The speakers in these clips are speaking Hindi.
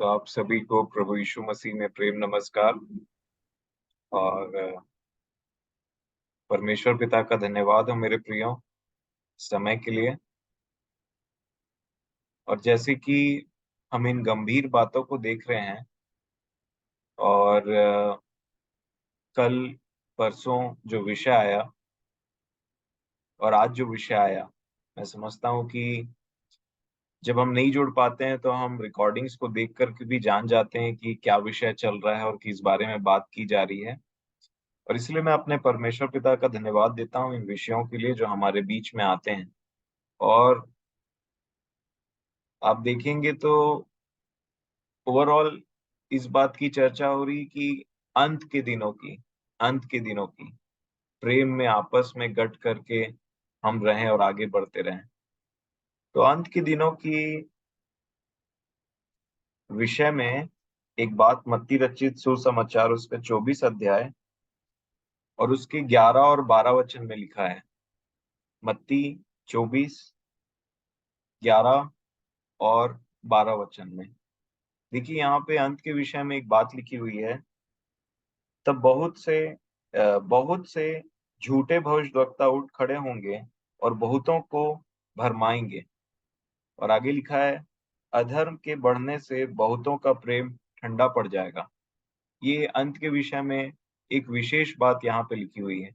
तो आप सभी को प्रभु यीशु मसीह में प्रेम नमस्कार। और परमेश्वर पिता का धन्यवाद हो मेरे प्रियो समय के लिए। और जैसे कि हम इन गंभीर बातों को देख रहे हैं और कल परसों जो विषय आया और आज जो विषय आया, मैं समझता हूँ कि जब हम नहीं जुड़ पाते हैं तो हम रिकॉर्डिंग्स को देख करके भी जान जाते हैं कि क्या विषय चल रहा है और किस बारे में बात की जा रही है। और इसलिए मैं अपने परमेश्वर पिता का धन्यवाद देता हूँ इन विषयों के लिए जो हमारे बीच में आते हैं। और आप देखेंगे तो ओवरऑल इस बात की चर्चा हो रही कि अंत के दिनों की प्रेम में आपस में गट करके हम रहें और आगे बढ़ते रहें। तो अंत के दिनों की विषय में एक बात मत्ती रचित सुसमाचार उसके 24 अध्याय और उसके 11 और 12 वचन में लिखा है। मत्ती 24, 11 और 12 वचन में देखिए, यहाँ पे अंत के विषय में एक बात लिखी हुई है। तब बहुत से झूठे भविष्यद्वक्ता उठ खड़े होंगे और बहुतों को भरमाएंगे। और आगे लिखा है, अधर्म के बढ़ने से बहुतों का प्रेम ठंडा पड़ जाएगा। ये अंत के विषय में एक विशेष बात यहाँ पे लिखी हुई है।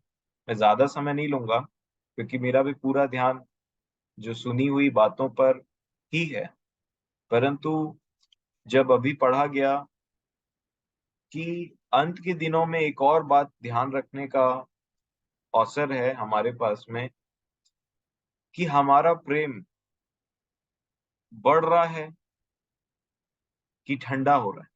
मैं ज्यादा समय नहीं लूंगा क्योंकि मेरा भी पूरा ध्यान जो सुनी हुई बातों पर ही है। परंतु जब अभी पढ़ा गया कि अंत के दिनों में एक और बात ध्यान रखने का अवसर है हमारे पास में कि हमारा प्रेम बढ़ रहा है कि ठंडा हो रहा है।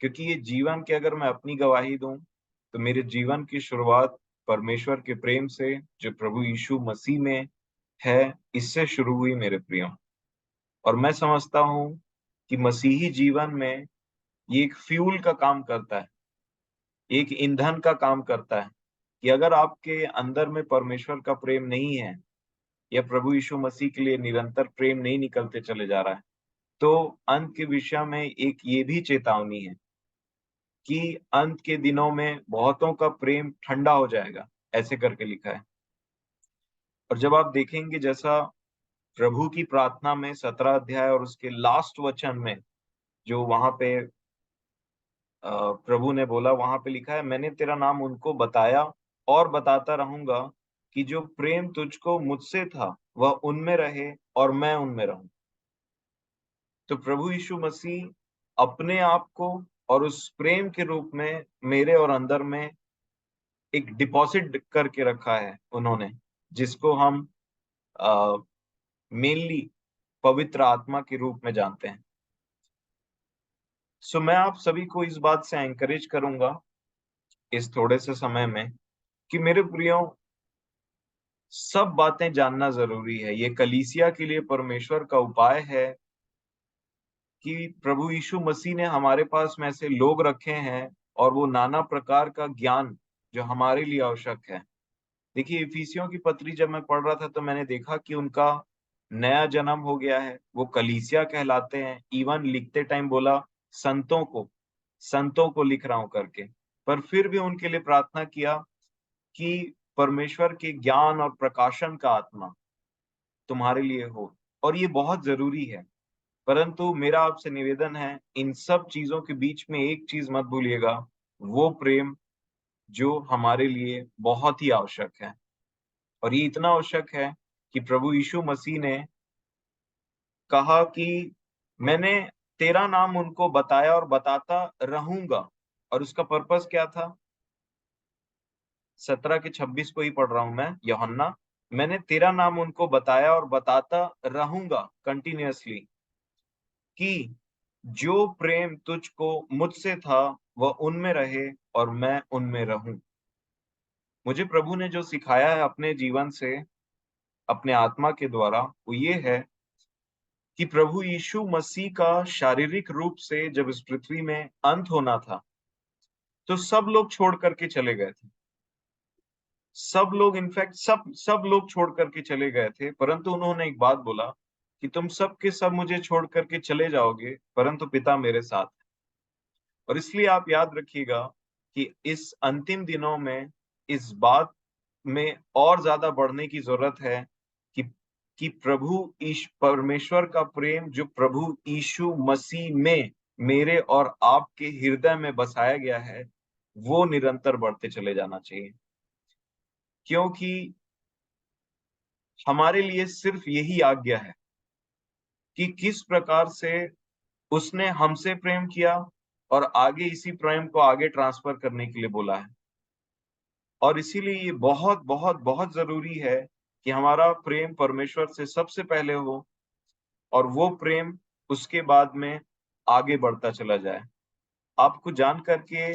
क्योंकि ये जीवन की अगर मैं अपनी गवाही दूं तो मेरे जीवन की शुरुआत परमेश्वर के प्रेम से जो प्रभु यीशु मसीह में है, इससे शुरू हुई मेरे प्रियो। और मैं समझता हूं कि मसीही जीवन में ये एक फ्यूल का काम करता है, एक ईंधन का काम करता है कि अगर आपके अंदर में परमेश्वर का प्रेम नहीं है या प्रभु यीशु मसीह के लिए निरंतर प्रेम नहीं निकलते चले जा रहा है, तो अंत के विषय में एक ये भी चेतावनी है कि अंत के दिनों में बहुतों का प्रेम ठंडा हो जाएगा, ऐसे करके लिखा है। और जब आप देखेंगे जैसा प्रभु की प्रार्थना में 17 अध्याय और उसके लास्ट वचन में जो वहां पे प्रभु ने बोला, वहां पे लिखा है, मैंने तेरा नाम उनको बताया और बताता रहूंगा कि जो प्रेम तुझको मुझसे था वह उनमें रहे और मैं उनमें रहूं। तो प्रभु यीशु मसीह अपने आप को और उस प्रेम के रूप में मेरे और अंदर में एक डिपॉजिट करके रखा है उन्होंने, जिसको हम मेनली पवित्र आत्मा के रूप में जानते हैं। सो मैं आप सभी को इस बात से एंकरेज करूंगा इस थोड़े से समय में कि मेरे प्रियो, सब बातें जानना जरूरी है। ये कलीसिया के लिए परमेश्वर का उपाय है कि प्रभु यीशु मसीह ने हमारे पास में ऐसे लोग रखे हैं और वो नाना प्रकार का ज्ञान जो हमारे लिए आवश्यक है। देखिए, इफिसियों की पत्री जब मैं पढ़ रहा था तो मैंने देखा कि उनका नया जन्म हो गया है, वो कलीसिया कहलाते हैं। इवन लिखते टाइम बोला संतों को लिख रहा हूं करके। पर फिर भी उनके लिए प्रार्थना किया कि परमेश्वर के ज्ञान और प्रकाशन का आत्मा तुम्हारे लिए हो। और ये बहुत जरूरी है। परंतु मेरा आपसे निवेदन है, इन सब चीजों के बीच में एक चीज मत भूलिएगा, वो प्रेम जो हमारे लिए बहुत ही आवश्यक है। और ये इतना आवश्यक है कि प्रभु यीशु मसीह ने कहा कि मैंने तेरा नाम उनको बताया और बताता रहूंगा। और उसका पर्पस क्या था? 17 के 26 को ही पढ़ रहा हूं मैं, यूहन्ना, मैंने तेरा नाम उनको बताया और बताता रहूंगा कंटिन्यूअसली, कि जो प्रेम तुझको मुझसे था वह उनमें रहे और मैं उनमें रहूं। मुझे प्रभु ने जो सिखाया है अपने जीवन से, अपने आत्मा के द्वारा, वो ये है कि प्रभु यीशु मसीह का शारीरिक रूप से जब इस पृथ्वी में अंत होना था तो सब लोग छोड़ करके चले गए थे। सब लोग, इनफैक्ट सब सब लोग छोड़ करके चले गए थे, परंतु उन्होंने एक बात बोला कि तुम सब के सब मुझे छोड़ करके चले जाओगे, परंतु पिता मेरे साथ है। और इसलिए आप याद रखिएगा कि इस अंतिम दिनों में इस बात में और ज्यादा बढ़ने की जरूरत है कि प्रभु परमेश्वर का प्रेम जो प्रभु यीशु मसीह में मेरे और आपके हृदय में बसाया गया है, वो निरंतर बढ़ते चले जाना चाहिए। क्योंकि हमारे लिए सिर्फ यही आज्ञा है कि किस प्रकार से उसने हमसे प्रेम किया और आगे इसी प्रेम को आगे ट्रांसफर करने के लिए बोला है। और इसीलिए ये बहुत बहुत बहुत जरूरी है कि हमारा प्रेम परमेश्वर से सबसे पहले हो, और वो प्रेम उसके बाद में आगे बढ़ता चला जाए। आपको जान करके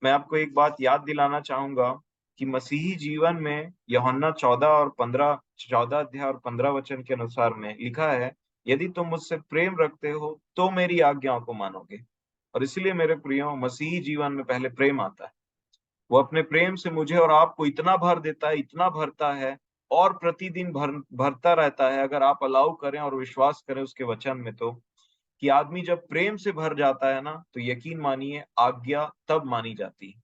मैं आपको एक बात याद दिलाना चाहूंगा कि मसीही जीवन में यूहन्ना 14 अध्याय और 15 वचन के अनुसार में लिखा है, यदि तुम मुझसे प्रेम रखते हो तो मेरी आज्ञाओं को मानोगे। और इसलिए मेरे प्रियो, मसीही जीवन में पहले प्रेम आता है। वो अपने प्रेम से मुझे और आपको इतना भर देता है, इतना भरता है, और प्रतिदिन भरता रहता है, अगर आप अलाउ करें और विश्वास करें उसके वचन में, तो कि आदमी जब प्रेम से भर जाता है ना, तो यकीन मानिए आज्ञा तब मानी जाती है।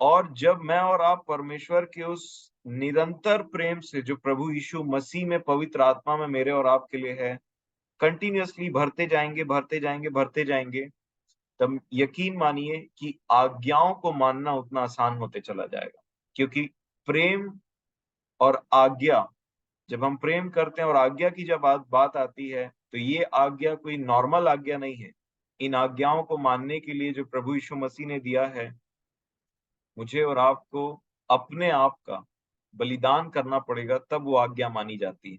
और जब मैं और आप परमेश्वर के उस निरंतर प्रेम से जो प्रभु यीशु मसीह में पवित्र आत्मा में मेरे और आपके लिए है, कंटिन्यूअसली भरते जाएंगे भरते जाएंगे भरते जाएंगे, तब यकीन मानिए कि आज्ञाओं को मानना उतना आसान होते चला जाएगा। क्योंकि प्रेम और आज्ञा, जब हम प्रेम करते हैं और आज्ञा की जब बात आती है, तो ये आज्ञा कोई नॉर्मल आज्ञा नहीं है। इन आज्ञाओं को मानने के लिए जो प्रभु यीशु मसीह ने दिया है, मुझे और आपको अपने आप का बलिदान करना पड़ेगा, तब वो आज्ञा मानी जाती है।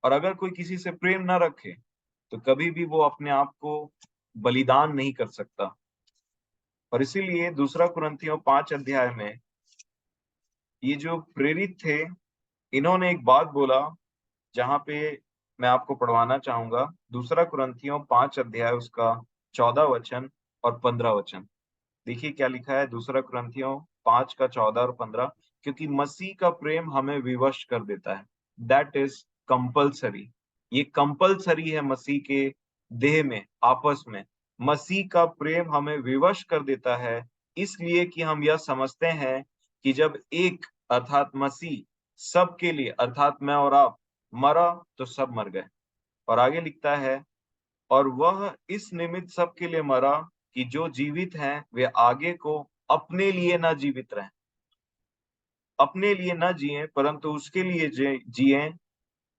और अगर कोई किसी से प्रेम ना रखे, तो कभी भी वो अपने आप को बलिदान नहीं कर सकता। और इसीलिए दूसरा कुरिन्थियों 5 अध्याय में ये जो प्रेरित थे, इन्होंने एक बात बोला, जहां पे मैं आपको पढ़वाना चाहूंगा। दूसरा कुरिन्थियों 5 अध्याय उसका 14 वचन और 15 वचन। देखिए क्या लिखा है दूसरा कुरिन्थियों 5 का 14 और 15। क्योंकि मसीह का प्रेम हमें विवश कर देता है, दैट इज कंपल्सरी। ये कंपल्सरी है मसीह के देह में, आपस में। मसीह का प्रेम हमें विवश कर देता है, इसलिए कि हम यह समझते हैं कि जब एक अर्थात मसीह सबके लिए अर्थात मैं और आप मरा, तो सब मर गए। और आगे लिखता है, और वह इस निमित्त सबके लिए मरा कि जो जीवित हैं वे आगे को अपने लिए ना जीवित रहें, अपने लिए ना जिए, परंतु उसके लिए जिए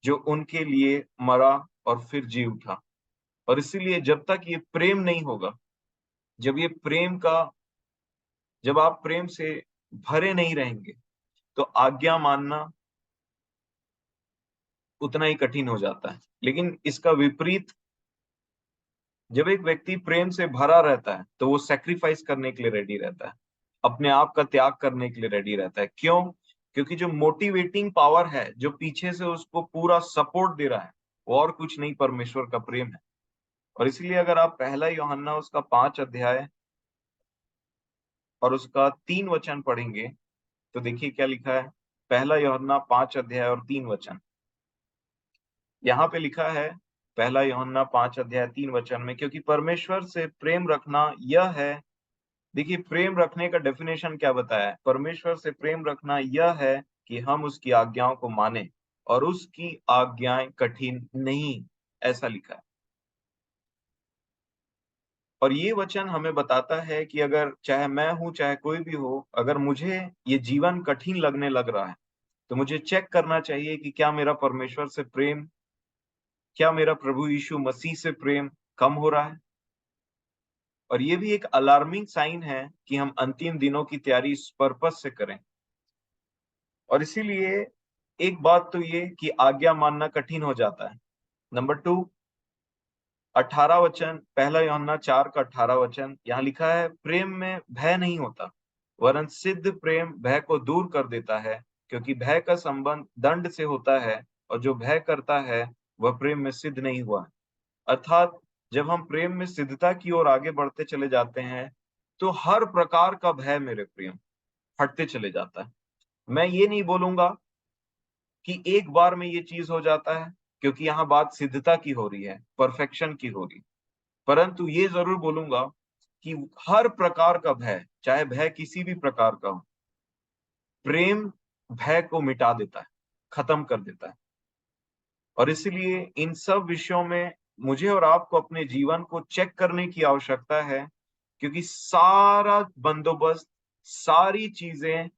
जो उनके लिए मरा और फिर जी उठा। और इसीलिए जब तक ये प्रेम नहीं होगा, जब ये प्रेम का जब आप प्रेम से भरे नहीं रहेंगे, तो आज्ञा मानना उतना ही कठिन हो जाता है। लेकिन इसका विपरीत, जब एक व्यक्ति प्रेम से भरा रहता है, तो वो सेक्रीफाइस करने के लिए रेडी रहता है, अपने आप का त्याग करने के लिए रेडी रहता है। क्यों? क्योंकि जो मोटिवेटिंग पावर है, जो पीछे से उसको पूरा सपोर्ट दे रहा है, वो और कुछ नहीं, परमेश्वर का प्रेम है। और इसलिए अगर आप पहला यूहन्ना उसका 5 अध्याय और उसका 3 वचन पढ़ेंगे, तो देखिए क्या लिखा है। पहला यूहन्ना 5 अध्याय और 3 वचन। यहाँ पे लिखा है, पहला यूहन्ना 5 अध्याय 3 वचन में, क्योंकि परमेश्वर से प्रेम रखना यह है। देखिए प्रेम रखने का डेफिनेशन क्या बताया है। परमेश्वर से प्रेम रखना यह है कि हम उसकी आज्ञाओं को माने, और उसकी आज्ञाएं कठिन नहीं, ऐसा लिखा है। और ये वचन हमें बताता है कि अगर चाहे मैं हूं चाहे कोई भी हो, अगर मुझे ये जीवन कठिन लगने लग रहा है, तो मुझे चेक करना चाहिए कि क्या मेरा परमेश्वर से प्रेम, क्या मेरा प्रभु यीशु मसीह से प्रेम कम हो रहा है। और ये भी एक अलार्मिंग साइन है कि हम अंतिम दिनों की तैयारी इस पर्पस से करें। और इसीलिए एक बात तो ये कि आज्ञा मानना कठिन हो जाता है। नंबर 2, 18 वचन, पहला यूहन्ना 4 का 18 वचन, यहाँ लिखा है, प्रेम में भय नहीं होता, वरन सिद्ध प्रेम भय को दूर कर देता है, क्योंकि भय का संबंध दंड से होता है, और जो भय करता है वह प्रेम में सिद्ध नहीं हुआ है। अर्थात जब हम प्रेम में सिद्धता की ओर आगे बढ़ते चले जाते हैं, तो हर प्रकार का भय मेरे प्रिय हटते चले जाता है। मैं ये नहीं बोलूंगा कि एक बार में ये चीज हो जाता है, क्योंकि यहाँ बात सिद्धता की हो रही है, परफेक्शन की हो रही। परंतु ये जरूर बोलूंगा कि हर प्रकार का भय, चाहे भय किसी भी प्रकार का हो, प्रेम भय को मिटा देता है, खत्म कर देता है। और इसलिए इन सब विषयों में मुझे और आपको अपने जीवन को चेक करने की आवश्यकता है, क्योंकि सारा बंदोबस्त, सारी चीजें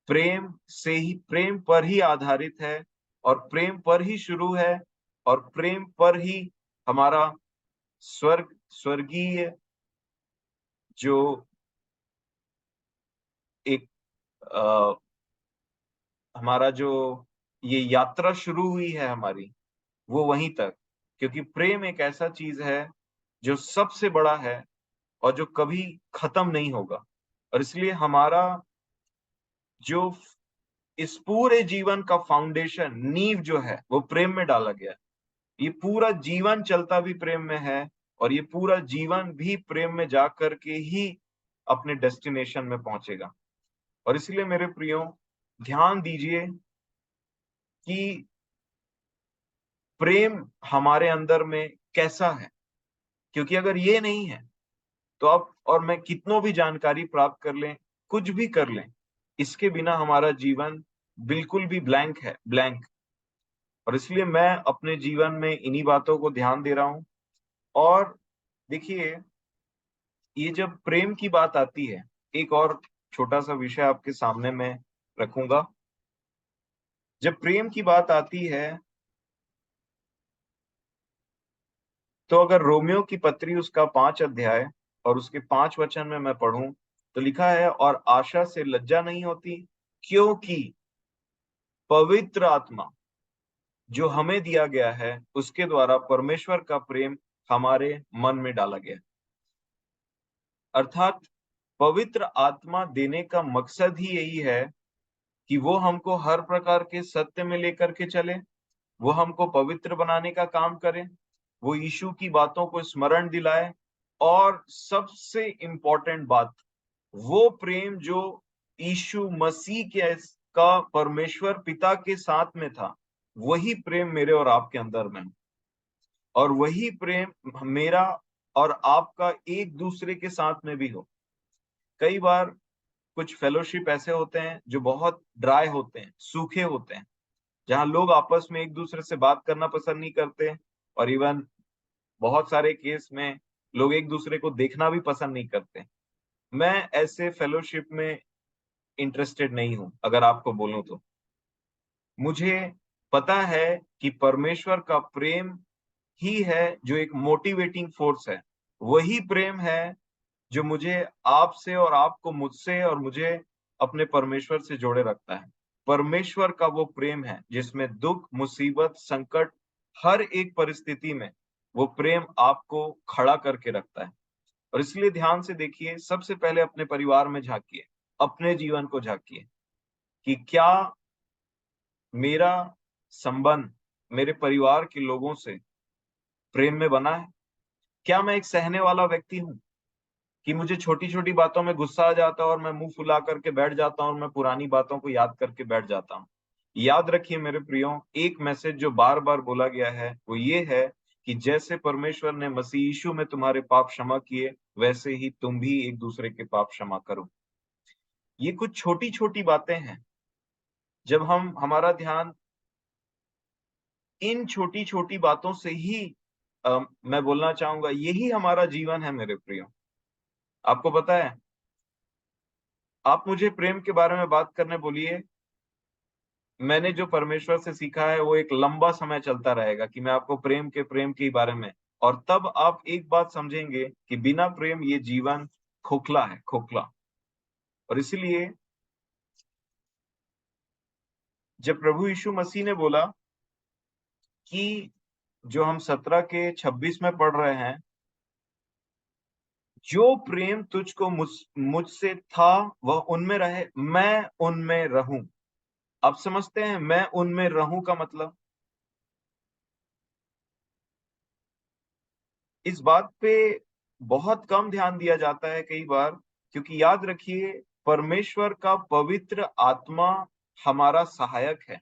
प्रेम पर ही आधारित है, और प्रेम पर ही शुरू है, और प्रेम पर ही हमारा स्वर्गीय जो एक आ, हमारा जो ये यात्रा शुरू हुई है हमारी, वो वहीं तक। क्योंकि प्रेम एक ऐसा चीज है जो सबसे बड़ा है और जो कभी खत्म नहीं होगा। और इसलिए हमारा जो इस पूरे जीवन का फाउंडेशन, नींव जो है, वो प्रेम में डाला गया है। ये पूरा जीवन चलता भी प्रेम में है, और ये पूरा जीवन भी प्रेम में जा करके ही अपने डेस्टिनेशन में पहुंचेगा। और इसलिए मेरे प्रियो, ध्यान दीजिए कि प्रेम हमारे अंदर में कैसा है। क्योंकि अगर ये नहीं है, तो आप और मैं कितनों भी जानकारी प्राप्त कर लें, कुछ भी कर लें, इसके बिना हमारा जीवन बिल्कुल भी ब्लैंक है, ब्लैंक। और इसलिए मैं अपने जीवन में इन्हीं बातों को ध्यान दे रहा हूं। और देखिए, ये जब प्रेम की बात आती है, एक और छोटा सा विषय आपके सामने मैं रखूंगा। जब प्रेम की बात आती है, तो अगर रोमियो की पत्री उसका 5 अध्याय और उसके 5 वचन में मैं पढ़ूं, तो लिखा है, और आशा से लज्जा नहीं होती, क्योंकि पवित्र आत्मा जो हमें दिया गया है, उसके द्वारा परमेश्वर का प्रेम हमारे मन में डाला गया। अर्थात पवित्र आत्मा देने का मकसद ही यही है कि वो हमको हर प्रकार के सत्य में लेकर के चले, वो हमको पवित्र बनाने का काम करे, वो यीशु की बातों को स्मरण दिलाए। और सबसे इंपॉर्टेंट बात, वो प्रेम जो यीशु मसीह के का परमेश्वर पिता के साथ में था, वही प्रेम मेरे और आपके अंदर में है। और वही प्रेम मेरा और आपका एक दूसरे के साथ में भी हो। कई बार कुछ फेलोशिप ऐसे होते हैं जो बहुत ड्राई होते हैं, सूखे होते हैं, जहां लोग आपस में एक दूसरे से बात करना पसंद नहीं करते, और इवन बहुत सारे केस में लोग एक दूसरे को देखना भी पसंद नहीं करते। मैं ऐसे फेलोशिप में इंटरेस्टेड नहीं हूं, अगर आपको बोलूं तो। मुझे पता है कि परमेश्वर का प्रेम ही है जो एक मोटिवेटिंग फोर्स है। वही प्रेम है जो मुझे आपसे और आपको मुझसे और मुझे अपने परमेश्वर से जोड़े रखता है। परमेश्वर का वो प्रेम है जिसमें दुख, मुसीबत, संकट, हर एक परिस्थिति में वो प्रेम आपको खड़ा करके रखता है। और इसलिए ध्यान से देखिए, सबसे पहले अपने परिवार में झांकिए, अपने जीवन को झांकिए कि क्या मेरा संबंध मेरे परिवार के लोगों से प्रेम में बना है। क्या मैं एक सहने वाला व्यक्ति हूं कि मुझे छोटी छोटी बातों में गुस्सा आ जाता है और मैं मुंह फुला करके बैठ जाता हूं और मैं पुरानी बातों को याद करके बैठ जाता हूं। याद रखिए मेरे प्रियो, एक मैसेज जो बार बार बोला गया है वो ये है कि जैसे परमेश्वर ने मसीह यीशु में तुम्हारे पाप क्षमा किए, वैसे ही तुम भी एक दूसरे के पाप क्षमा करो। ये कुछ छोटी छोटी बातें हैं। जब हम हमारा ध्यान इन छोटी छोटी बातों से ही मैं बोलना चाहूंगा, यही हमारा जीवन है मेरे प्रियो। आपको पता है, आप मुझे प्रेम के बारे में बात करने बोलिए, मैंने जो परमेश्वर से सीखा है वो एक लंबा समय चलता रहेगा कि मैं आपको प्रेम के बारे में। और तब आप एक बात समझेंगे कि बिना प्रेम ये जीवन खोखला है, खोखला। और इसलिए जब प्रभु यीशु मसीह ने बोला कि, जो हम 17 के 26 में पढ़ रहे हैं, जो प्रेम तुझको मुझसे था वह उनमें रहे, मैं उनमें रहूं। आप समझते हैं मैं उनमें रहूं का मतलब? इस बात पे बहुत कम ध्यान दिया जाता है कई बार, क्योंकि याद रखिए, परमेश्वर का पवित्र आत्मा हमारा सहायक है,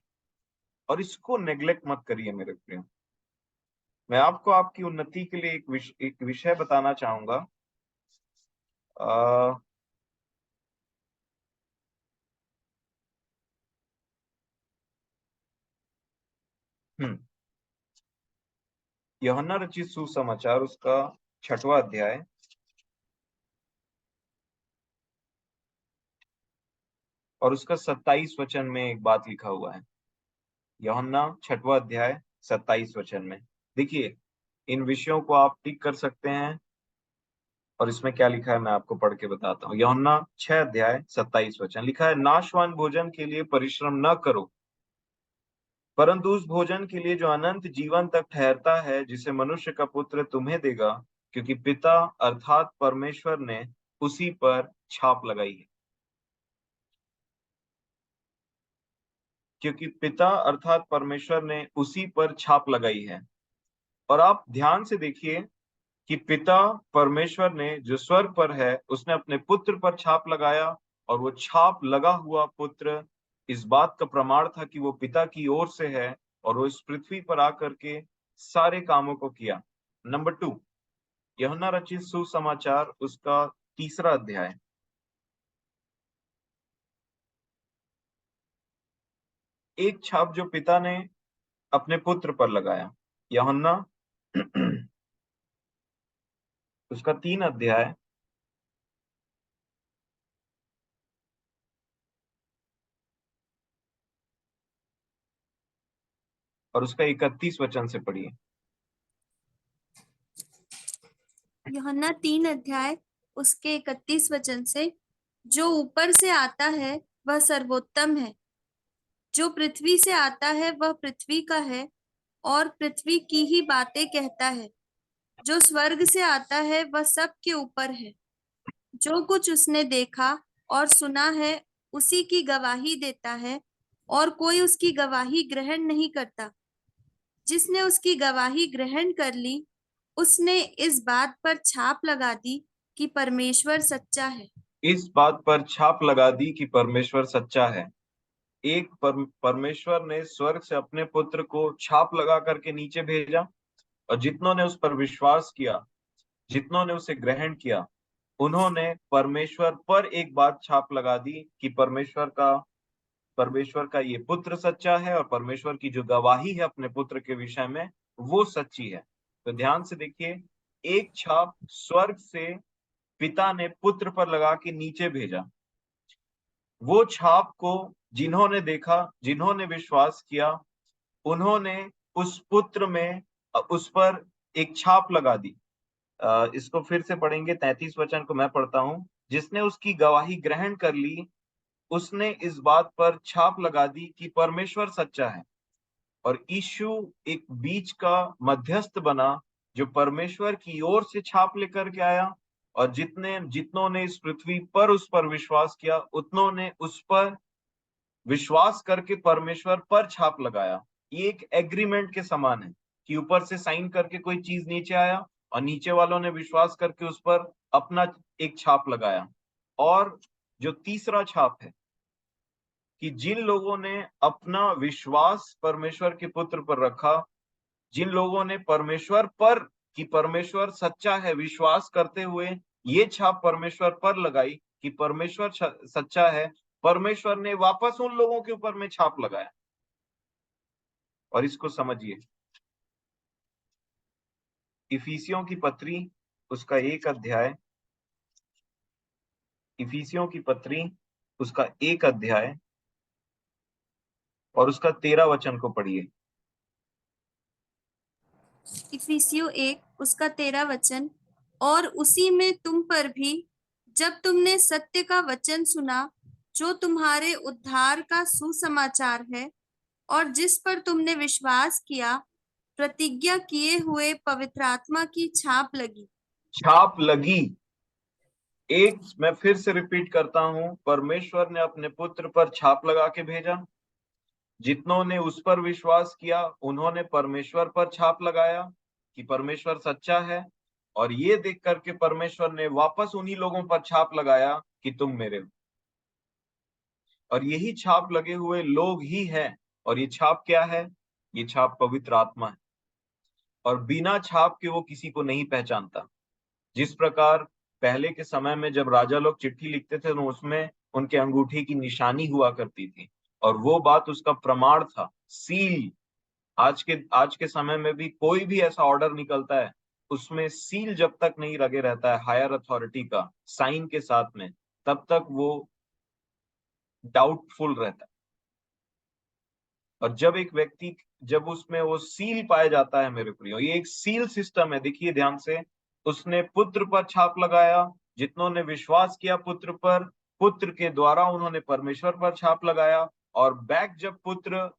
और इसको नेग्लेक्ट मत करिए मेरे प्रियो। मैं आपको आपकी उन्नति के लिए एक विषय बताना चाहूंगा। अ, हम्म यूहन्ना रचित सुसमाचार, उसका 6वां अध्याय और उसका 27 वचन में एक बात लिखा हुआ है। यूहन्ना 6वां अध्याय 27 वचन में देखिए, इन विषयों को आप टिक कर सकते हैं। और इसमें क्या लिखा है मैं आपको पढ़ के बताता हूँ। यूहन्ना 6 अध्याय 27 वचन लिखा है, नाशवान भोजन के लिए परिश्रम न करो, परंतु उस भोजन के लिए जो अनंत जीवन तक ठहरता है, जिसे मनुष्य का पुत्र तुम्हें देगा, क्योंकि पिता अर्थात परमेश्वर ने उसी पर छाप लगाई है। क्योंकि पिता अर्थात परमेश्वर ने उसी पर छाप लगाई है। और आप ध्यान से देखिए कि पिता परमेश्वर ने जो स्वर्ग पर है, उसने अपने पुत्र पर छाप लगाया। और वो छाप लगा हुआ पुत्र इस बात का प्रमाण था कि वो पिता की ओर से है, और वो इस पृथ्वी पर आकर के सारे कामों को किया। नंबर 2, यूहन्ना रचित सुसमाचार, उसका 3रा अध्याय। एक छाप जो पिता ने अपने पुत्र पर लगाया, यूहन्ना उसका 3 अध्याय और उसका 31 वचन से पढ़िए। यूहन्ना 3 अध्याय उसके 31 वचन से, जो ऊपर से आता है वह सर्वोत्तम है, जो पृथ्वी से आता है वह पृथ्वी का है और पृथ्वी की ही बातें कहता है। जो स्वर्ग से आता है वह सब के ऊपर है। जो कुछ उसने देखा और सुना है उसी की गवाही देता है, और कोई उसकी गवाही ग्रहण नहीं करता। जिसने उसकी गवाही ग्रहण कर ली, उसने इस बात पर छाप लगा दी कि परमेश्वर सच्चा है। इस बात पर छाप लगा दी कि परमेश्वर सच्चा है। परमेश्वर ने स्वर्ग से अपने पुत्र को छाप लगा करके नीचे भेजा, और जितनों ने उस पर विश्वास किया, जितनों ने उसे ग्रहण किया, उन्होंने परमेश्वर पर एक बात छाप लगा दी कि परमेश्वर का ये पुत्र सच्चा है, और परमेश्वर की जो गवाही है अपने पुत्र के विषय में, वो सच्ची है। तो ध्यान से देखिए, एक छाप स्वर्ग से पिता ने पुत्र पर लगा के नीचे भेजा। वो छाप को जिन्होंने देखा, जिन्होंने विश्वास किया, उन्होंने उस पुत्र में उस पर एक छाप लगा दी। इसको फिर से पढ़ेंगे, 33 वचन को मैं पढ़ता हूं। जिसने उसकी गवाही ग्रहण कर ली, उसने इस बात पर छाप लगा दी कि परमेश्वर सच्चा है, और यीशु एक बीच का मध्यस्थ बना, जो परमेश्वर की ओर से छाप लेकर के आया। और जितनों ने इस पृथ्वी पर उस पर विश्वास किया, उतनों ने उस पर विश्वास करके परमेश्वर पर छाप लगाया। ये एक एग्रीमेंट के समान है कि ऊपर से साइन करके कोई चीज नीचे आया, और नीचे वालों ने विश्वास करके उस पर अपना एक छाप लगाया। और जो तीसरा छाप है कि जिन लोगों ने अपना विश्वास परमेश्वर के पुत्र पर रखा, जिन लोगों ने परमेश्वर पर कि परमेश्वर सच्चा है विश्वास करते हुए ये छाप परमेश्वर पर लगाई कि परमेश्वर सच्चा है, परमेश्वर ने वापस उन लोगों के ऊपर में छाप लगाया। और इसको समझिए, इफिसियों की पत्री, उसका 1 अध्याय, इफिसियों की पत्री उसका 1 अध्याय और उसका 13 वचन को पढ़िए। इफिसियों 1 उसका 13 वचन, और उसी में तुम पर भी, जब तुमने सत्य का वचन सुना, जो तुम्हारे उद्धार का सुसमाचार है, और जिस पर तुमने विश्वास किया, प्रतिज्ञा किए हुए पवित्र आत्मा की छाप लगी। छाप लगी। एक मैं फिर से रिपीट करता हूं, परमेश्वर ने अपने पुत्र पर छाप लगा के भेजा। जितनों ने उस पर विश्वास किया, उन्होंने परमेश्वर पर छाप लगाया कि परमेश्वर सच्चा है। और ये देख करके परमेश्वर ने वापस उन्हीं लोगों पर छाप लगाया कि तुम मेरे हो। और यही छाप लगे हुए लोग ही हैं। और ये छाप क्या है? ये छाप पवित्र आत्मा है। और बिना छाप के वो किसी को नहीं पहचानता। जिस प्रकार पहले के समय में जब राजा लोग चिट्ठी लिखते थे तो उसमें उनके अंगूठी की निशानी हुआ करती थी, और वो बात उसका प्रमाण था, सील। आज के समय में भी कोई भी ऐसा ऑर्डर निकलता है, उसमें सील जब तक नहीं लगे रहता है हायर अथॉरिटी का साइन के साथ में, तब तक वो डाउटफुल रहता है। और जब उसमें वो सील पाया जाता है मेरे प्रियो, ये एक सील सिस्टम है, देखिए ध्यान से। उसने पुत्र पर छाप लगाया, जितनों ने विश्वास किया पुत्र पर, पुत्र के द्वारा उन्होंने परमेश्वर पर छाप लगाया। और बैक जब पुत्र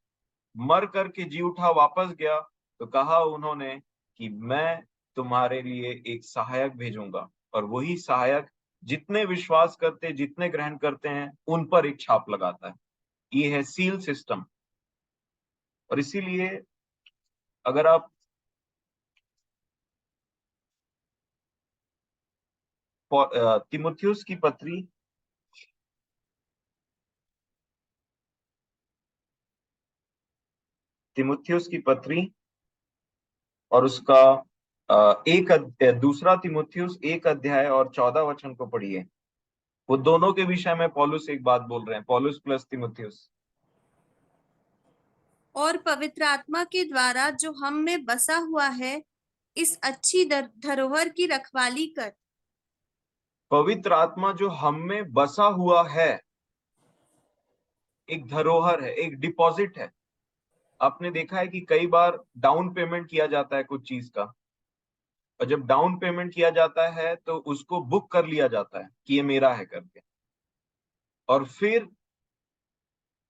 मर करके जी उठा वापस गया, तो कहा उन्होंने कि मैं तुम्हारे लिए एक सहायक भेजूंगा, और वही सहायक जितने विश्वास करते, जितने ग्रहण करते हैं, उन पर एक छाप लगाता है। ये है सील सिस्टम। और इसीलिए अगर आप तिमुथियुस की पत्री, तिमुथियुस की पत्री और उसका दूसरा तिमुथियुस 1 अध्याय और 14 वचन को पढ़िए। वो दोनों के विषय में पौलुस एक बात बोल रहे हैं, पौलुस प्लस तिमुथियुस। और पवित्र आत्मा के द्वारा जो हम में बसा हुआ है, इस अच्छी धरोहर की रखवाली कर। पवित्र आत्मा जो हम में बसा हुआ है, एक धरोहर है, एक डिपॉजिट है। आपने देखा है कि कई बार डाउन पेमेंट किया जाता है कुछ चीज का, और जब डाउन पेमेंट किया जाता है तो उसको बुक कर लिया जाता है कि ये मेरा है करके, और फिर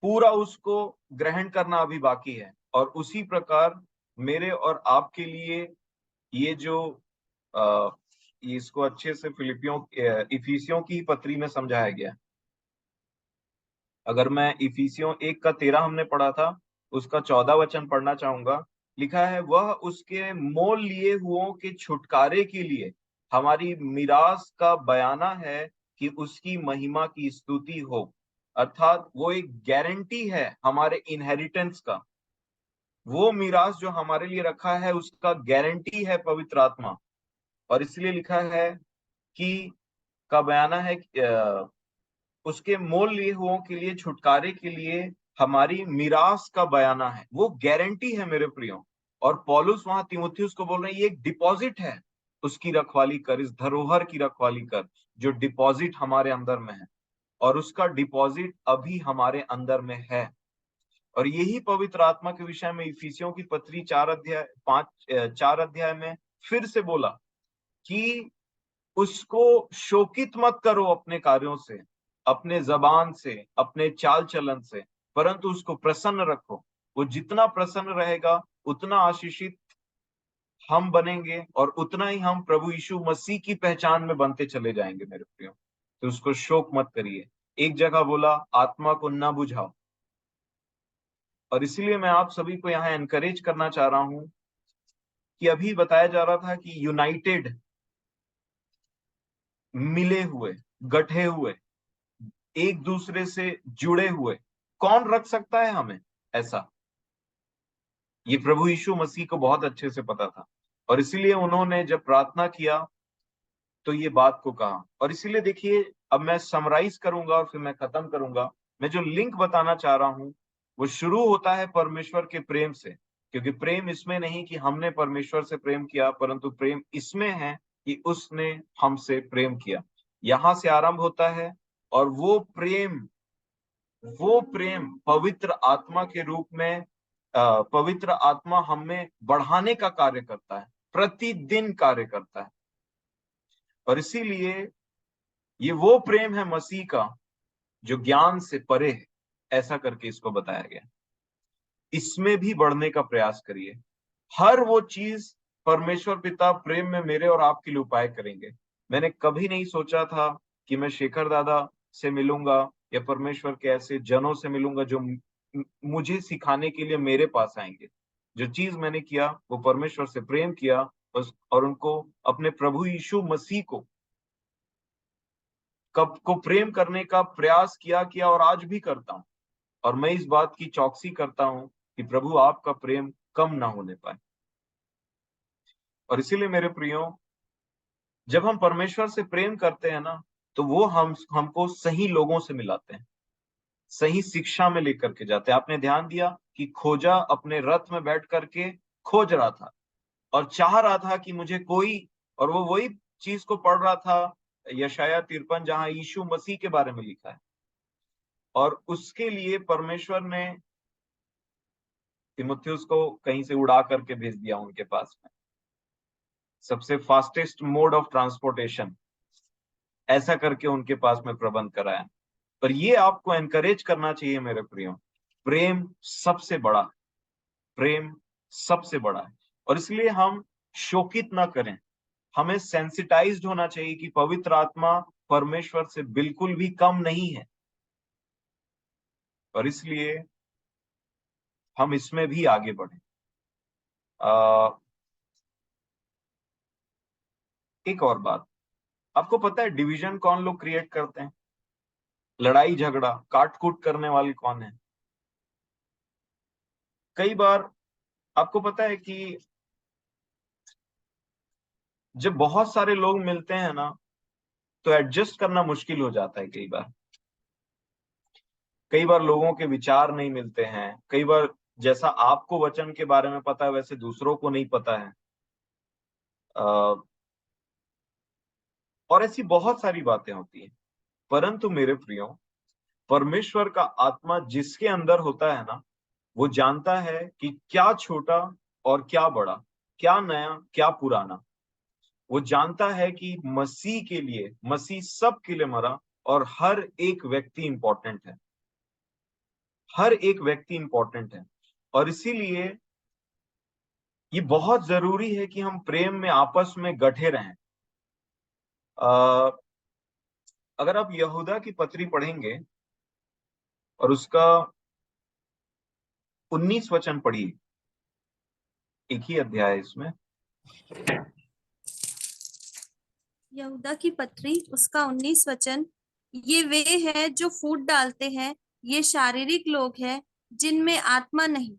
पूरा उसको ग्रहण करना अभी बाकी है। और उसी प्रकार मेरे और आपके लिए ये जो आ, इसको अच्छे से इफिसियों की पत्री में समझाया गया है। अगर मैं इफिसियों 1 का 13 हमने पढ़ा था, उसका 14 वचन पढ़ना चाहूंगा। लिखा है, वह उसके मोल लिए हुओं के छुटकारे के लिए हमारी मिरास का बयाना है कि उसकी महिमा की स्तुति हो। अर्थात वो एक गारंटी है हमारे इनहेरिटेंस का। वो मिरास जो हमारे लिए रखा है उसका गारंटी है पवित्र आत्मा। और इसलिए लिखा है कि का बयाना है उसके मोल लिए हुओं के लिए छुटकारे के लिए हमारी मिरास का बयाना है, वो गारंटी है मेरे प्रियो। और पौलुस वहां तिमुथियुस को बोल रहे हैं ये एक डिपॉजिट है, उसकी रखवाली कर, इस धरोहर की रखवाली कर जो डिपॉजिट हमारे अंदर में है। और उसका डिपॉजिट अभी हमारे अंदर में है। और यही पवित्र आत्मा के विषय में इफिसियों की पत्री 4 अध्याय में फिर से बोला कि उसको शोकित मत करो अपने कार्यों से, अपने जबान से, अपने चाल चलन से, परंतु उसको प्रसन्न रखो। वो जितना प्रसन्न रहेगा उतना आशीषित हम बनेंगे, और उतना ही हम प्रभु यीशु मसीह की पहचान में बनते चले जाएंगे मेरे प्रियो। तो उसको शोक मत करिए। एक जगह बोला आत्मा को ना बुझाओ। और इसीलिए मैं आप सभी को यहाँ एनकरेज करना चाह रहा हूं कि अभी बताया जा रहा था कि यूनाइटेड, मिले हुए, गठे हुए, एक दूसरे से जुड़े हुए कौन रख सकता है हमें ऐसा? ये प्रभु यीशु मसीह को बहुत अच्छे से पता था। और इसीलिए उन्होंने जब प्रार्थना किया तो ये बात को कहा। और इसीलिए देखिए, अब मैं समराइज करूंगा और फिर मैं खत्म करूंगा। मैं जो लिंक बताना चाह रहा हूं वो शुरू होता है परमेश्वर के प्रेम से, क्योंकि प्रेम इसमें नहीं कि हमने परमेश्वर से प्रेम किया, परंतु प्रेम इसमें है कि उसने हमसे प्रेम किया। यहां से आरंभ होता है। और वो प्रेम पवित्र आत्मा के रूप में, पवित्र आत्मा हमें बढ़ाने का कार्य करता है, प्रतिदिन कार्य करता है। और इसीलिए ये वो प्रेम है मसीह का जो ज्ञान से परे है, ऐसा करके इसको बताया गया। इसमें भी बढ़ने का प्रयास करिए। हर वो चीज परमेश्वर पिता प्रेम में मेरे और आपके लिए उपाय करेंगे। मैंने कभी नहीं सोचा था कि मैं शेखर दादा से मिलूंगा या परमेश्वर के ऐसे जनों से मिलूंगा जो मुझे सिखाने के लिए मेरे पास आएंगे। जो चीज मैंने किया वो परमेश्वर से प्रेम किया, और उनको अपने प्रभु यीशु मसीह को कब को प्रेम करने का प्रयास किया किया, और आज भी करता हूं। और मैं इस बात की चौकसी करता हूं कि प्रभु आपका प्रेम कम ना होने पाए। और इसीलिए मेरे प्रियो, जब हम परमेश्वर से प्रेम करते हैं ना, तो वो हमको सही लोगों से मिलाते हैं, सही शिक्षा में लेकर के जाते हैं। आपने ध्यान दिया कि खोजा अपने रथ में बैठ करके खोज रहा था और चाह रहा था कि मुझे कोई, और वो वही चीज को पढ़ रहा था यशाया 53, जहां यीशु मसीह के बारे में लिखा है। और उसके लिए परमेश्वर ने तिमुथियुस को कहीं से उड़ा करके भेज दिया उनके पास में, सबसे फास्टेस्ट मोड ऑफ ट्रांसपोर्टेशन ऐसा करके उनके पास में प्रबंध कराया। पर ये आपको एनकरेज करना चाहिए मेरे प्रियो, प्रेम सबसे बड़ा है, प्रेम सबसे बड़ा है। और इसलिए हम शोकित ना करें, हमें सेंसिटाइज्ड होना चाहिए कि पवित्र आत्मा परमेश्वर से बिल्कुल भी कम नहीं है, और इसलिए हम इसमें भी आगे बढ़े। एक और बात, आपको पता है डिवीजन कौन लोग क्रिएट करते हैं? लड़ाई झगड़ा काट कूट करने वाले कौन है? कई बार आपको पता है कि जब बहुत सारे लोग मिलते हैं ना, तो एडजस्ट करना मुश्किल हो जाता है। कई बार लोगों के विचार नहीं मिलते हैं, कई बार जैसा आपको वचन के बारे में पता है वैसे दूसरों को नहीं पता है। अ, और ऐसी बहुत सारी बातें होती हैं। परंतु मेरे प्रियो, परमेश्वर का आत्मा जिसके अंदर होता है ना, वो जानता है कि क्या छोटा और क्या बड़ा, क्या नया क्या पुराना। वो जानता है कि मसीह के लिए, मसीह सब के लिए मरा, और हर एक व्यक्ति इंपॉर्टेंट है, हर एक व्यक्ति इंपॉर्टेंट है। और इसीलिए ये बहुत जरूरी है कि हम प्रेम में आपस में गठे रहें। अ, अगर आप यहूदा की पत्री पढ़ेंगे और उसका 19 वचन पढ़िए, एक ही अध्याय है इसमें। यहूदा की पत्री उसका 19 वचन, ये वे हैं जो फूट डालते हैं, ये शारीरिक लोग हैं जिनमें आत्मा नहीं।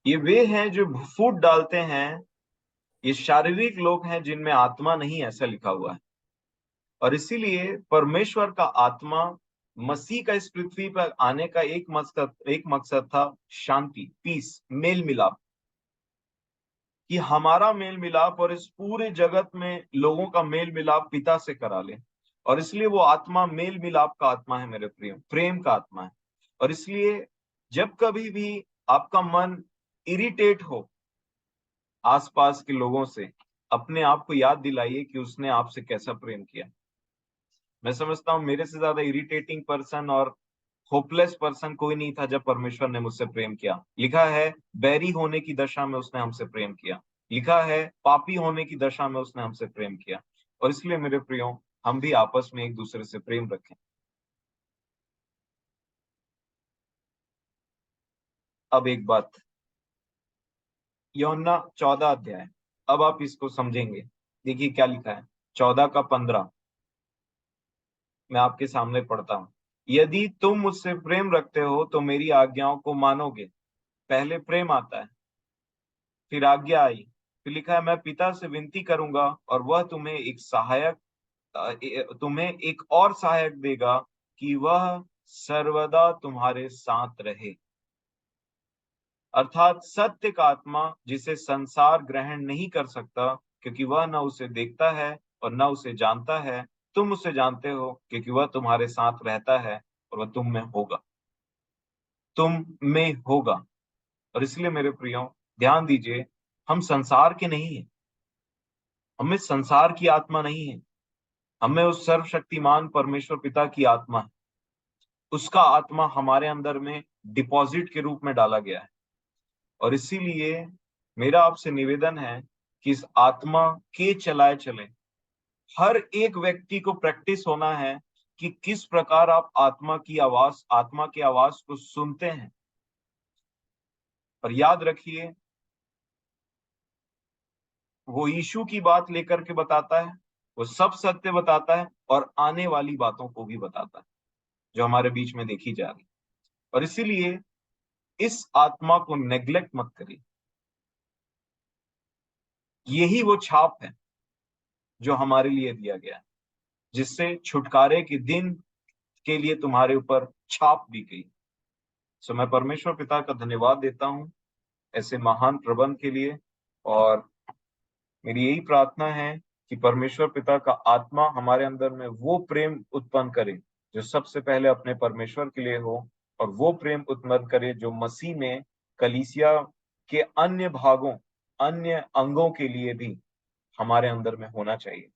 ये वे हैं जो फूट डालते हैं, ये शारीरिक लोग हैं जिनमें आत्मा नहीं, ऐसा लिखा हुआ है। और इसीलिए परमेश्वर का आत्मा, मसीह का इस पृथ्वी पर आने का एक मकसद था शांति, पीस, मेल मिलाप, कि हमारा मेल मिलाप और इस पूरे जगत में लोगों का मेल मिलाप पिता से करा ले। और इसलिए वो आत्मा मेल मिलाप का आत्मा है मेरे प्रिय, प्रेम का आत्मा है। और इसलिए जब कभी भी आपका मन इरिटेट हो आसपास के लोगों से, अपने आप को याद दिलाइए कि उसने आपसे कैसा प्रेम किया। मैं समझता हूं मेरे से ज्यादा इरिटेटिंग पर्सन और होपलेस पर्सन कोई नहीं था जब परमेश्वर ने मुझसे प्रेम किया। लिखा है बैरी होने की दशा में उसने हमसे प्रेम किया, लिखा है पापी होने की दशा में उसने हमसे प्रेम किया। और इसलिए मेरे प्रियो, हम भी आपस में एक दूसरे से प्रेम रखें। अब एक बात, यूहन्ना 14 अध्याय, अब आप इसको समझेंगे। देखिए क्या लिखा है, 14 का 15, मैं आपके सामने पढ़ता हूं। यदि तुम मुझसे प्रेम रखते हो तो मेरी आज्ञाओं को मानोगे। पहले प्रेम आता है, फिर आज्ञा आई, फिर लिखा है मैं पिता से विनती करूंगा और वह तुम्हें एक और सहायक देगा, कि वह सर्वदा तुम्हारे साथ रहे, अर्थात सत्य का आत्मा, जिसे संसार ग्रहण नहीं कर सकता क्योंकि वह न उसे देखता है और न उसे जानता है। तुम उसे जानते हो क्योंकि वह तुम्हारे साथ रहता है और वह तुम में होगा। और इसलिए मेरे प्रियो, ध्यान दीजिए, हम संसार के नहीं है, हमें संसार की आत्मा नहीं है, हमें उस सर्वशक्तिमान परमेश्वर पिता की आत्मा है। उसका आत्मा हमारे अंदर में डिपॉजिट के रूप में डाला गया है। और इसीलिए मेरा आपसे निवेदन है कि इस आत्मा के चलाए चले। हर एक व्यक्ति को प्रैक्टिस होना है कि किस प्रकार आप आत्मा की आवाज को सुनते हैं। और याद रखिए, वो यीशु की बात लेकर के बताता है, वो सब सत्य बताता है और आने वाली बातों को भी बताता है जो हमारे बीच में देखी जा रही। और इसीलिए इस आत्मा को नेग्लेक्ट मत करिए। यही वो छाप है जो हमारे लिए दिया गया है, जिससे छुटकारे के दिन के लिए तुम्हारे ऊपर छाप दी गई। सो मैं परमेश्वर पिता का धन्यवाद देता हूँ ऐसे महान प्रबंध के लिए। और मेरी यही प्रार्थना है कि परमेश्वर पिता का आत्मा हमारे अंदर में वो प्रेम उत्पन्न करे जो सबसे पहले अपने परमेश्वर के लिए हो, और वो प्रेम उत्पन्न करे जो मसीह में कलीसिया के अन्य भागों, अन्य अंगों के लिए भी हमारे अंदर में होना चाहिए।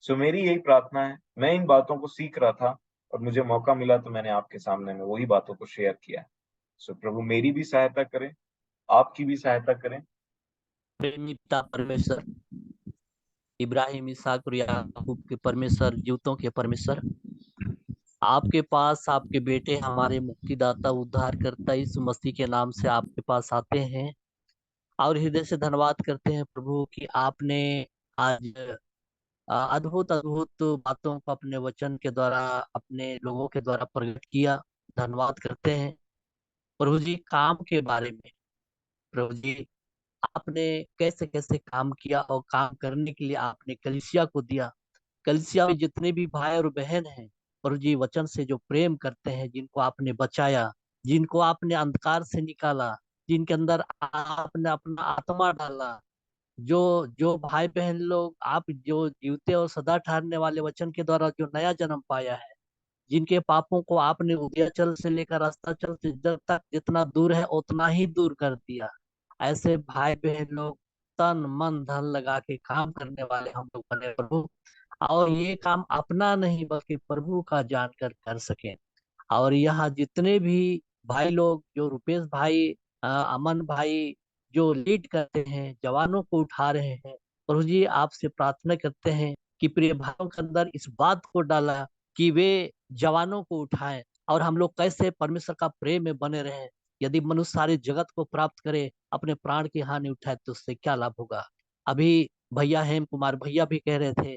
सो मेरी यही प्रार्थना है। मैं इन बातों को सीख रहा था और मुझे मौका मिला तो मैंने आपके सामने में वही बातों को शेयर किया है। सो प्रभु मेरी भी सहायता करें, आपकी भी सहायता करें। प्रेमी पिता परमेश्वर, इब्राहिम, इसहाक और याकूब के परमेश्वर, जीवतों के परमेश्वर, आपके पास आपके बेटे हमारे मुक्तिदाता उद्धारकर्ता यीशु मसीह के नाम से आपके पास आते हैं और हृदय से धन्यवाद करते हैं प्रभु कि आपने आज अद्भुत अद्भुत बातों को अपने वचन के द्वारा, अपने लोगों के द्वारा प्रकट किया। धन्यवाद करते हैं प्रभु जी काम के बारे में। प्रभु जी आपने कैसे कैसे काम किया और काम करने के लिए आपने कलीसिया को दिया। कलीसिया में जितने भी भाई और बहन हैं प्रभु जी, वचन से जो प्रेम करते हैं, जिनको आपने बचाया, जिनको आपने अंधकार से निकाला, जिनके अंदर आपने अपना आत्मा डाला, जो जो भाई बहन लोग आप जो जीवते और सदा ठहरने वाले वचन के द्वारा जो नया जन्म पाया है, जिनके पापों को आपने उदयाचल से लेकर अस्ताचल से जब तक जितना दूर है उतना ही दूर कर दिया, ऐसे भाई बहन लोग तन मन धन लगा के काम करने वाले हम लोग बने प्रभु। और ये काम अपना नहीं बल्कि प्रभु का जानकर कर सके। और यहाँ जितने भी भाई लोग, जो रुपेश भाई, अमन भाई, जो लीड करते हैं, जवानों को उठा रहे हैं प्रभु जी, आपसे प्रार्थना करते हैं कि प्रिय भाइयों के अंदर इस बात को डाला कि वे जवानों को उठाएं और हम लोग कैसे परमेश्वर का प्रेम में बने रहें। यदि मनुष्य सारे जगत को प्राप्त करे, अपने प्राण की हानि उठाए, तो उससे क्या लाभ होगा। अभी भैया हेम कुमार भैया भी कह रहे थे,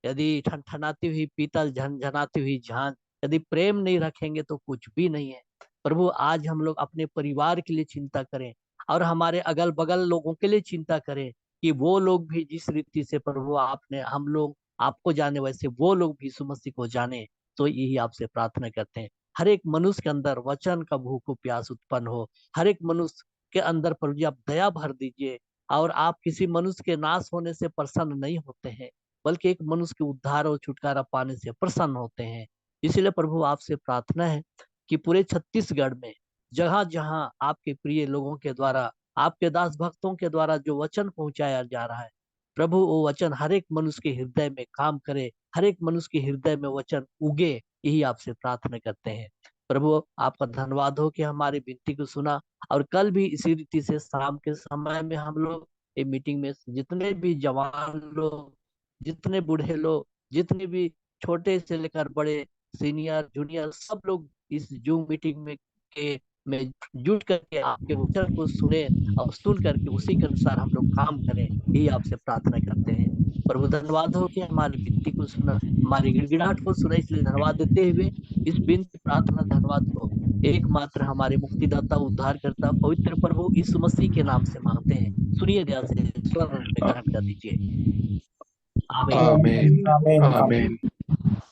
यदि ठनठनाती हुई पीतल, झनझनाती हुई झांझ, यदि प्रेम नहीं रखेंगे तो कुछ भी नहीं है। प्रभु आज हम लोग अपने परिवार के लिए चिंता करें और हमारे अगल बगल लोगों के लिए चिंता करें कि वो लोग भी जिस रीति से प्रभु आपने हम लोग आपको जाने, वैसे वो लोग भी यीशु मसीह को जाने। तो यही आपसे प्रार्थना करते हैं, हर एक मनुष्य के अंदर वचन का भूख प्यास उत्पन्न हो। हर एक मनुष्य के अंदर प्रभु जी आप दया भर दीजिए। और आप किसी मनुष्य के नाश होने से प्रसन्न नहीं होते हैं, बल्कि एक मनुष्य के उद्धार और छुटकारा पाने से प्रसन्न होते हैं। इसलिए प्रभु आपसे प्रार्थना है कि पूरे छत्तीसगढ़ में जहां जहां आपके प्रिय लोगों के द्वारा, आपके दास भक्तों के द्वारा जो वचन पहुंचाया जा रहा है, प्रभु वो वचन हर एक मनुष्य के हृदय में काम करे, हर एक मनुष्य के हृदय में वचन उगे। यही आपसे प्रार्थना करते हैं प्रभु। आपका धन्यवाद हो कि हमारी विनती को सुना। और कल भी इसी रीति से शाम के समय में हम लोग ये मीटिंग में जितने भी जवान लोग, जितने बूढ़े लोग, जितने भी छोटे से लेकर बड़े, सीनियर जूनियर, सब लोग इस जूम मीटिंग में जुट करके आपके वचन को सुने और सुन करके उसी के अनुसार हम लोग काम करें। यही आपसे प्रार्थना करते हैं प्रभु। धन्यवाद हो कि हमारी विनती को सुना, हमारी गिड़गिड़ाहट को सुना, इसलिए धन्यवाद देते हुए इस विनती प्रार्थना धन्यवाद को एकमात्र हमारे मुक्तिदाता उद्धार करता पवित्र प्रभु यीशु मसीह के नाम से मांगते हैं। सुनिए दया से स्वर में ग्रहण कर दीजिए। आमीन। आमीन आमीन। आमीन।